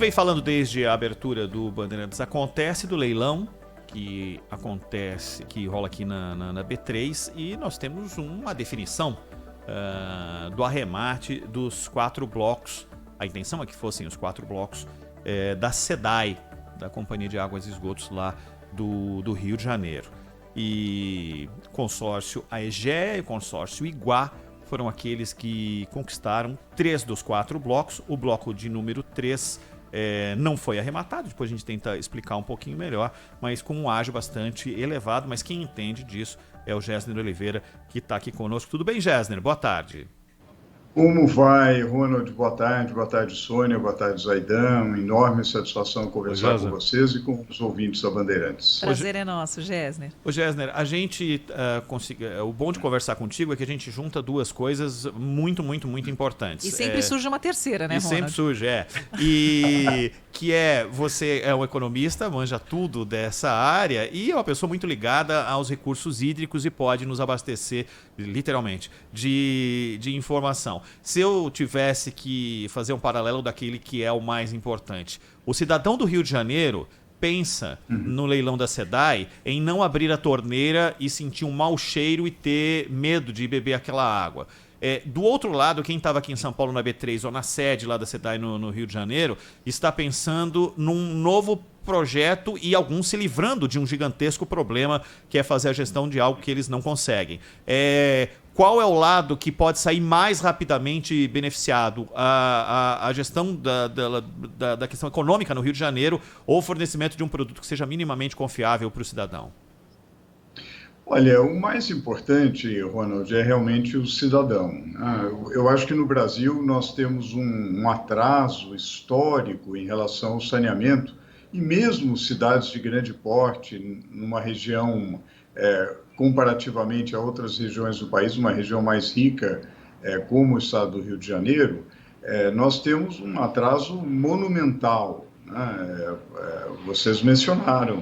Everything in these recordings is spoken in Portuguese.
Vem falando desde a abertura do Bandeirantes Acontece, do leilão que rola aqui na B3, e nós temos uma definição do arremate dos 4 blocos. A intenção é que fossem os 4 blocos da SEDAI, da Companhia de Águas e Esgotos lá do Rio de Janeiro. E o consórcio AEGEA e o consórcio Iguá foram aqueles que conquistaram 3 dos 4 blocos. O bloco de número 3 não foi arrematado, depois a gente tenta explicar um pouquinho melhor, mas com um ágio bastante elevado. Mas quem entende disso é o Gessner Oliveira, que está aqui conosco. Tudo bem, Gessner? Boa tarde. Como vai, Ronald? Boa tarde, Sônia, boa tarde, Zaidan. Enorme satisfação conversar com vocês e com os ouvintes da Bandeirantes. Prazer é nosso, Gessner. Ô Gessner, a gente o bom de conversar contigo é que a gente junta 2 coisas muito, muito, muito importantes. E sempre surge uma terceira, né, Ronald? Sempre surge, E que você é um economista, manja tudo dessa área e é uma pessoa muito ligada aos recursos hídricos e pode nos abastecer, literalmente, de informação. Se eu tivesse que fazer um paralelo daquele que é o mais importante, o cidadão do Rio de Janeiro pensa no leilão da SEDAI em não abrir a torneira e sentir um mau cheiro e ter medo de beber aquela água. Do outro lado, quem estava aqui em São Paulo na B3 ou na sede lá da SEDAI no Rio de Janeiro está pensando num novo projeto e alguns se livrando de um gigantesco problema que é fazer a gestão de algo que eles não conseguem. Qual é o lado que pode sair mais rapidamente beneficiado? A gestão da questão econômica no Rio de Janeiro ou o fornecimento de um produto que seja minimamente confiável para o cidadão? Olha, o mais importante, Ronald, é realmente o cidadão. Eu acho que no Brasil nós temos um atraso histórico em relação ao saneamento, e mesmo cidades de grande porte, numa região, comparativamente a outras regiões do país, uma região mais rica, como o estado do Rio de Janeiro, nós temos um atraso monumental, né? Vocês mencionaram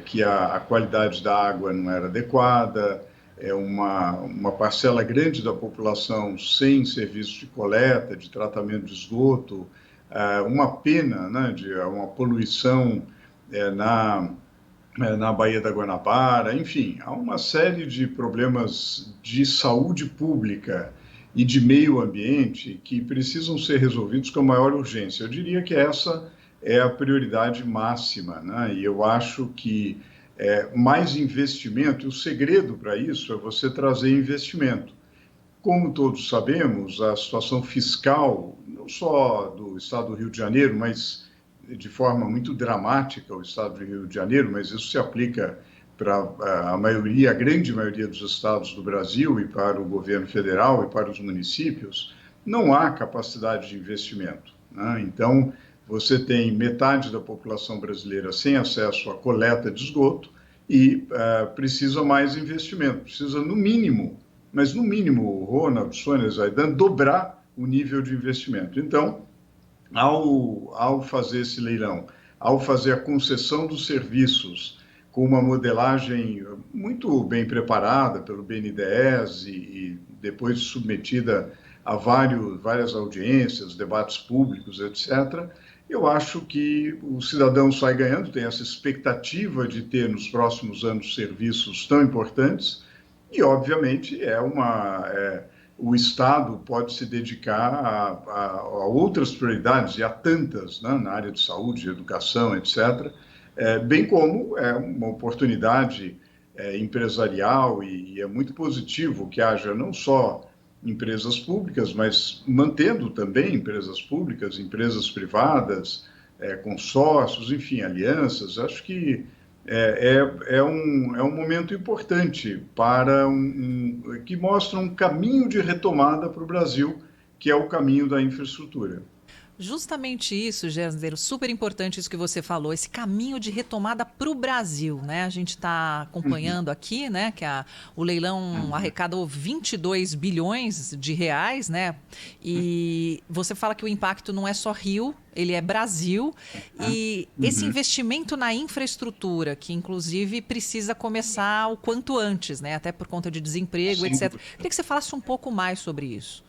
que a qualidade da água não era adequada, uma parcela grande da população sem serviço de coleta, de tratamento de esgoto, uma pena, né, de uma poluição na Baía da Guanabara, enfim, há uma série de problemas de saúde pública e de meio ambiente que precisam ser resolvidos com a maior urgência. Eu diria que essa é a prioridade máxima, né? E eu acho que mais investimento, e o segredo para isso é você trazer investimento. Como todos sabemos, a situação fiscal, não só do estado do Rio de Janeiro, mas de forma muito dramática o estado do Rio de Janeiro, mas isso se aplica para a grande maioria dos estados do Brasil e para o governo federal e para os municípios, não há capacidade de investimento, né? Então, você tem metade da população brasileira sem acesso à coleta de esgoto e precisa mais investimento, precisa no mínimo, mas no mínimo, Ronald, Sônia, Zaidan, dobrar o nível de investimento. Então, ao fazer esse leilão, ao fazer a concessão dos serviços com uma modelagem muito bem preparada pelo BNDES e depois submetida a várias audiências, debates públicos, etc., eu acho que o cidadão sai ganhando, tem essa expectativa de ter nos próximos anos serviços tão importantes e, obviamente, o Estado pode se dedicar a outras prioridades, e há tantas, né, na área de saúde, educação, etc., bem como uma oportunidade empresarial e é muito positivo que haja não só empresas públicas, mas mantendo também empresas públicas, empresas privadas, consórcios, enfim, alianças. Acho que é um momento importante que mostra um caminho de retomada para o Brasil, que é o caminho da infraestrutura. Justamente isso, Gessner, super importante isso que você falou, esse caminho de retomada para o Brasil, né? A gente está acompanhando aqui, né, que o leilão arrecadou 22 bilhões de reais, né? E você fala que o impacto não é só Rio, ele é Brasil, e esse investimento na infraestrutura, que inclusive precisa começar o quanto antes, né? Até por conta de desemprego, etc. Queria que você falasse um pouco mais sobre isso.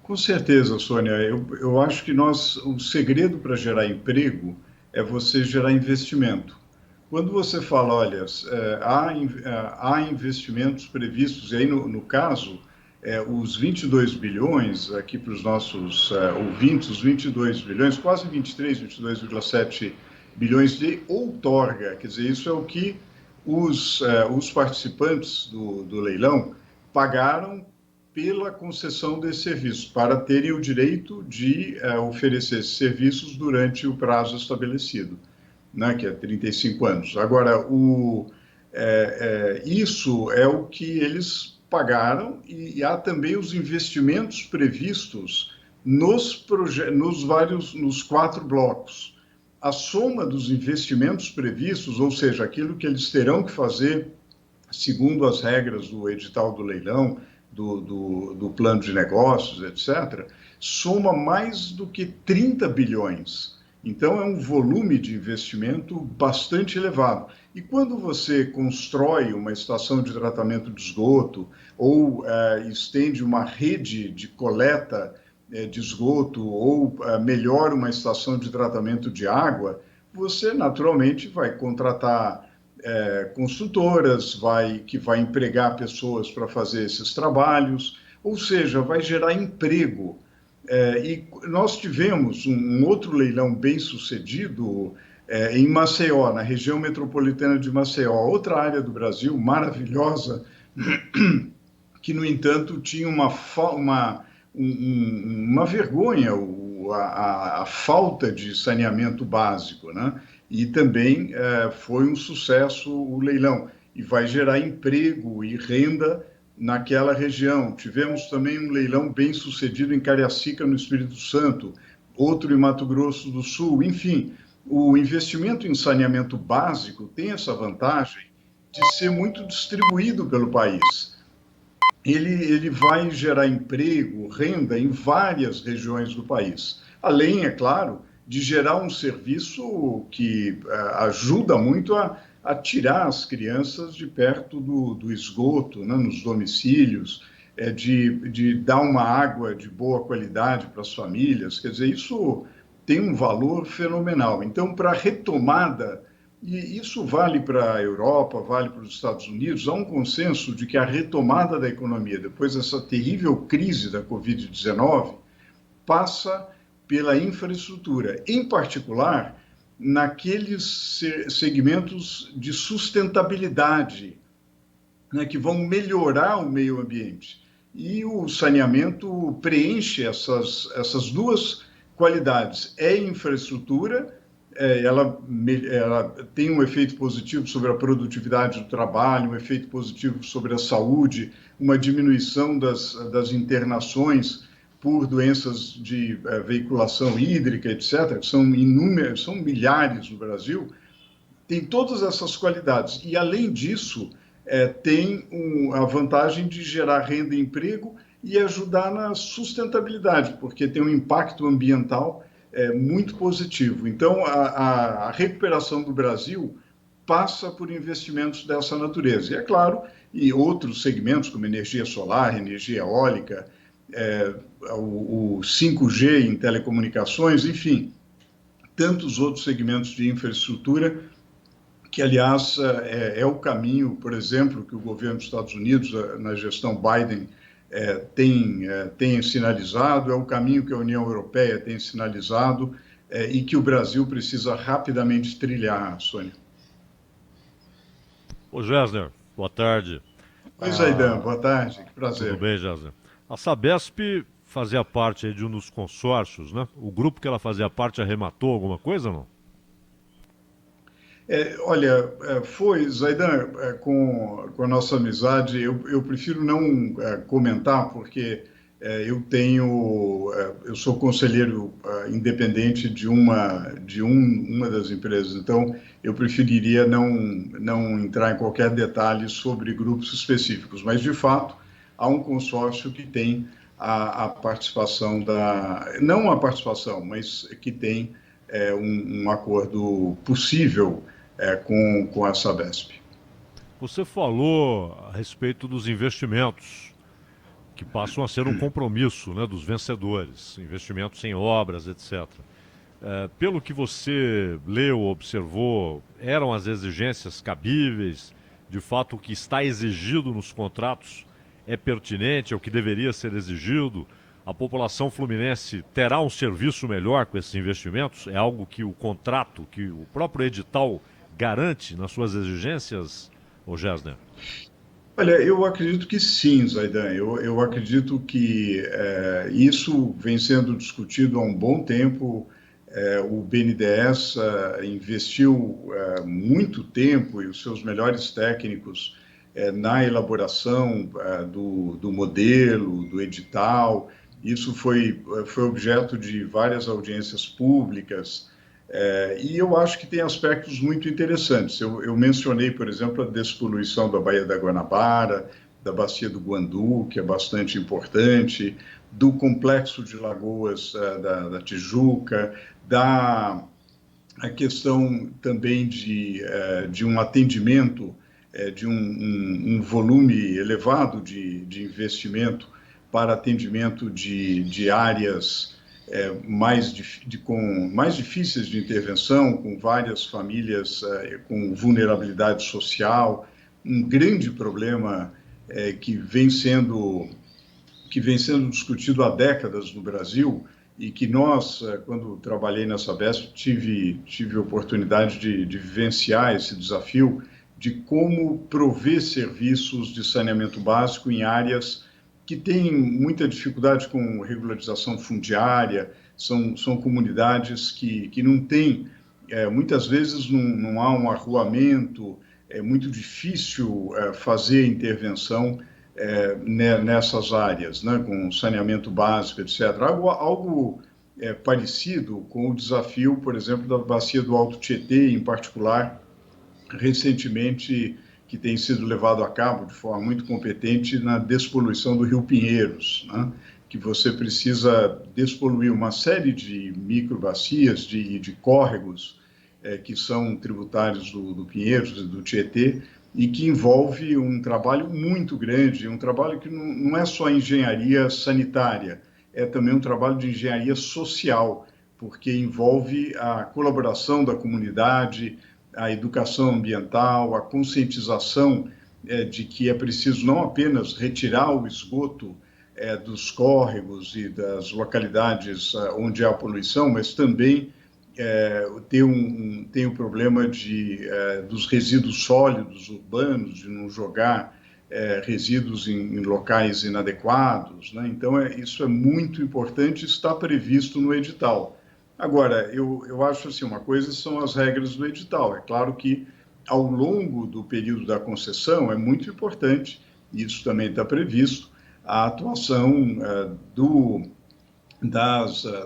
Com certeza, Sônia. Eu acho que o segredo para gerar emprego é você gerar investimento. Quando você fala, olha, há investimentos previstos, e aí no caso, os 22 bilhões, aqui para os nossos ouvintes, os 22 bilhões, quase 23, 22,7 bilhões de outorga, quer dizer, isso é o que os participantes do leilão pagaram pela concessão desse serviço, para terem o direito de oferecer esses serviços durante o prazo estabelecido, né, que é 35 anos. Agora, isso é o que eles pagaram e há também os investimentos previstos nos 4 blocos. A soma dos investimentos previstos, ou seja, aquilo que eles terão que fazer segundo as regras do edital do leilão, do plano de negócios, etc., soma mais do que 30 bilhões. Então, é um volume de investimento bastante elevado. E quando você constrói uma estação de tratamento de esgoto ou estende uma rede de coleta de esgoto ou melhora uma estação de tratamento de água, você naturalmente vai contratar construtoras, que vai empregar pessoas para fazer esses trabalhos, ou seja, vai gerar emprego. E nós tivemos um outro leilão bem sucedido em Maceió, na região metropolitana de Maceió, outra área do Brasil maravilhosa, que, no entanto, tinha uma vergonha, a falta de saneamento básico, né? E também foi um sucesso o leilão, e vai gerar emprego e renda naquela região. Tivemos também um leilão bem sucedido em Cariacica, no Espírito Santo, outro em Mato Grosso do Sul. Enfim, o investimento em saneamento básico tem essa vantagem de ser muito distribuído pelo país. Ele vai gerar emprego, renda em várias regiões do país. Além, é claro, de gerar um serviço que ajuda muito a tirar as crianças de perto do esgoto, né, nos domicílios, de dar uma água de boa qualidade para as famílias. Quer dizer, isso tem um valor fenomenal. Então, para a retomada, e isso vale para a Europa, vale para os Estados Unidos, há um consenso de que a retomada da economia, depois dessa terrível crise da Covid-19, passa pela infraestrutura, em particular naqueles segmentos de sustentabilidade, né, que vão melhorar o meio ambiente. E o saneamento preenche essas duas qualidades. É infraestrutura, ela tem um efeito positivo sobre a produtividade do trabalho, um efeito positivo sobre a saúde, uma diminuição das internações por doenças de veiculação hídrica, etc., que são inúmeras, são milhares no Brasil, tem todas essas qualidades. E, além disso, tem a vantagem de gerar renda e emprego e ajudar na sustentabilidade, porque tem um impacto ambiental muito positivo. Então, a recuperação do Brasil passa por investimentos dessa natureza. E, é claro, e outros segmentos, como energia solar, energia eólica, o 5G em telecomunicações, enfim, tantos outros segmentos de infraestrutura que, aliás, é o caminho, por exemplo, que o governo dos Estados Unidos, na gestão Biden, tem sinalizado, é o caminho que a União Europeia tem sinalizado e que o Brasil precisa rapidamente trilhar, Sônia. Ô Gessner, boa tarde. Oi, Zaidan, boa tarde, que prazer. Tudo bem, Gessner? A Sabesp fazia parte de um dos consórcios, né? O grupo que ela fazia parte arrematou alguma coisa ou não? Olha, foi, Zaidan, com a nossa amizade, eu prefiro não comentar, porque eu sou conselheiro independente de uma das empresas, então eu preferiria não entrar em qualquer detalhe sobre grupos específicos, mas, de fato, há um consórcio que tem a participação não a participação, mas que tem um acordo possível com a Sabesp. Você falou a respeito dos investimentos. que passam a ser um compromisso, né, dos vencedores, investimentos em obras, etc. Pelo que você leu, observou, eram as exigências cabíveis? De fato, o que está exigido nos contratos é pertinente, é o que deveria ser exigido? A população fluminense terá um serviço melhor com esses investimentos? É algo que o contrato, que o próprio edital garante nas suas exigências, ô Gessner? Olha, eu acredito que sim, Zaidan. Eu acredito que isso vem sendo discutido há um bom tempo. O BNDES investiu muito tempo e os seus melhores técnicos na elaboração do modelo, do edital. Isso foi objeto de várias audiências públicas. E eu acho que tem aspectos muito interessantes. Eu mencionei, por exemplo, a despoluição da Baía da Guanabara, da Bacia do Guandu, que é bastante importante, do complexo de lagoas da Tijuca, a questão também de um atendimento, de um volume elevado de investimento para atendimento de áreas com mais difíceis de intervenção, com várias famílias com vulnerabilidade social, um grande problema que vem sendo discutido há décadas no Brasil e que nós, quando trabalhei na Sabesp, tive a oportunidade de vivenciar esse desafio de como prover serviços de saneamento básico em áreas que têm muita dificuldade com regularização fundiária, são comunidades que não têm, muitas vezes não há um arruamento, é muito difícil fazer intervenção nessas áreas, né, com saneamento básico, etc. Algo parecido com o desafio, por exemplo, da bacia do Alto Tietê, em particular, recentemente, que tem sido levado a cabo de forma muito competente na despoluição do Rio Pinheiros, né? Que você precisa despoluir uma série de microbacias, de córregos, que são tributários do Pinheiros e do Tietê, e que envolve um trabalho muito grande, um trabalho que não é só engenharia sanitária, é também um trabalho de engenharia social, porque envolve a colaboração da comunidade, a educação ambiental, a conscientização de que é preciso não apenas retirar o esgoto dos córregos e das localidades onde há poluição, mas também tem o problema dos resíduos sólidos urbanos, de não jogar resíduos em locais inadequados, né? Então, isso é muito importante, está previsto no edital. Agora, eu acho assim, uma coisa são as regras do edital. É claro que, ao longo do período da concessão, é muito importante, isso também está previsto, a atuação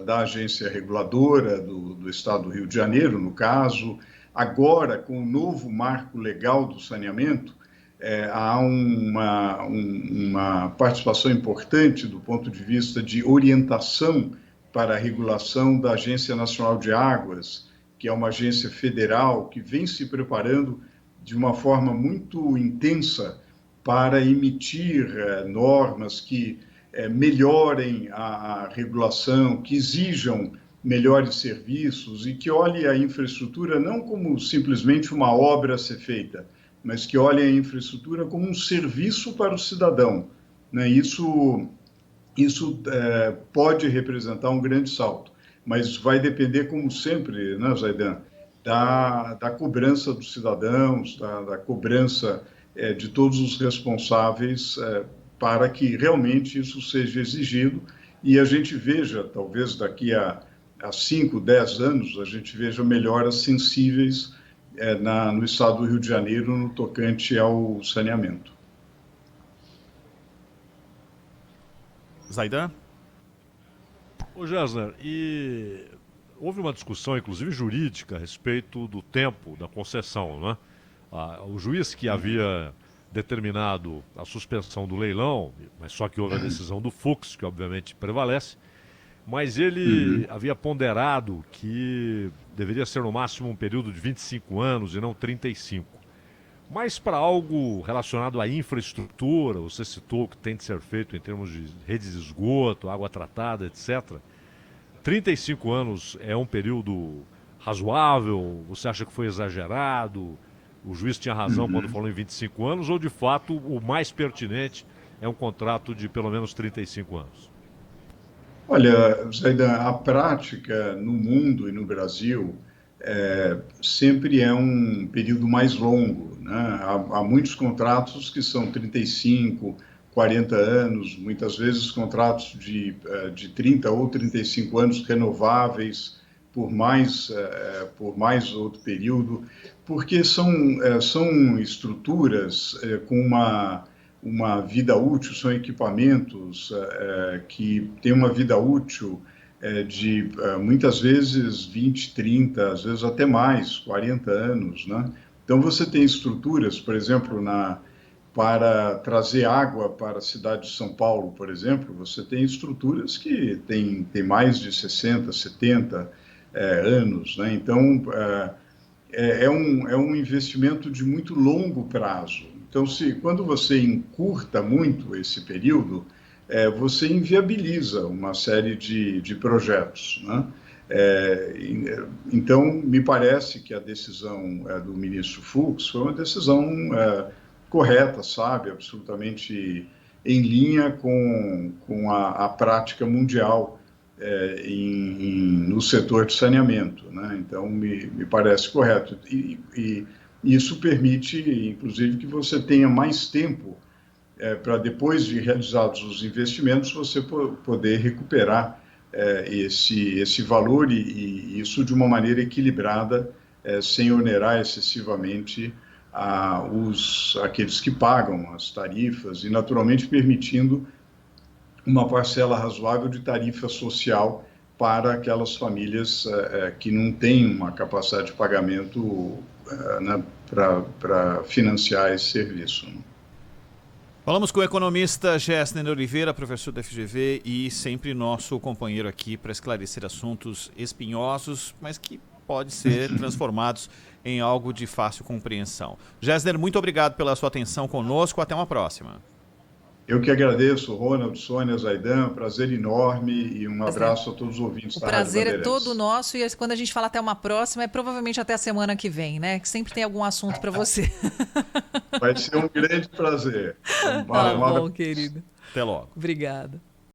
da agência reguladora do Estado do Rio de Janeiro, no caso. Agora, com o novo marco legal do saneamento, há uma participação importante do ponto de vista de orientação para a regulação da Agência Nacional de Águas, que é uma agência federal que vem se preparando de uma forma muito intensa para emitir normas que melhorem a regulação, que exijam melhores serviços e que olhem a infraestrutura não como simplesmente uma obra a ser feita, mas que olhem a infraestrutura como um serviço para o cidadão, né? Isso pode representar um grande salto, mas vai depender, como sempre, né, Zaidan, da cobrança dos cidadãos, da cobrança de todos os responsáveis para que realmente isso seja exigido e a gente veja, talvez daqui a 5, 10 anos, a gente veja melhoras sensíveis no estado do Rio de Janeiro no tocante ao saneamento. Zaidan? Ô Gessner, e houve uma discussão, inclusive jurídica, a respeito do tempo da concessão, né? O juiz que havia determinado a suspensão do leilão, mas só que houve a decisão do Fux, que obviamente prevalece, mas ele havia ponderado que deveria ser no máximo um período de 25 anos e não 35. mas para algo relacionado à infraestrutura, você citou o que tem de ser feito em termos de redes de esgoto, água tratada, etc. 35 anos é um período razoável? Você acha que foi exagerado? O juiz tinha razão quando falou em 25 anos? Ou, de fato, o mais pertinente é um contrato de pelo menos 35 anos? Olha, Zaidan, a prática no mundo e no Brasil sempre é um período mais longo, né? Há muitos contratos que são 35, 40 anos, muitas vezes contratos de 30 ou 35 anos renováveis por mais outro período, porque são estruturas com uma vida útil, são equipamentos que têm uma vida útil de muitas vezes 20, 30, às vezes até mais, 40 anos, né? Então você tem estruturas, por exemplo, para trazer água para a cidade de São Paulo, por exemplo, você tem estruturas que têm mais de 60, 70 anos, né? Então é um investimento de muito longo prazo. Então, quando você encurta muito esse período, você inviabiliza uma série de projetos, né? Então, me parece que a decisão do ministro Fux foi uma decisão correta, sabe, absolutamente em linha com a prática mundial no setor de saneamento, né? Então, me parece correto. E isso permite, inclusive, que você tenha mais tempo para, depois de realizados os investimentos, você poder recuperar esse valor e isso de uma maneira equilibrada, sem onerar excessivamente aqueles que pagam as tarifas e, naturalmente, permitindo uma parcela razoável de tarifa social para aquelas famílias que não têm uma capacidade de pagamento né, para financiar esse serviço. Falamos com o economista Gessner Oliveira, professor da FGV e sempre nosso companheiro aqui para esclarecer assuntos espinhosos, mas que podem ser transformados em algo de fácil compreensão. Gessner, muito obrigado pela sua atenção conosco. Até uma próxima. Eu que agradeço, Ronald, Sônia, Zaidan, prazer enorme e um abraço a todos os ouvintes da Rádio Bandeirantes. O prazer é Bandeirantes. todo nosso e quando a gente fala até uma próxima, é provavelmente até a semana que vem, né? Que sempre tem algum assunto para você. Vai ser um grande prazer. Tá bom, querido. Até logo. Obrigada.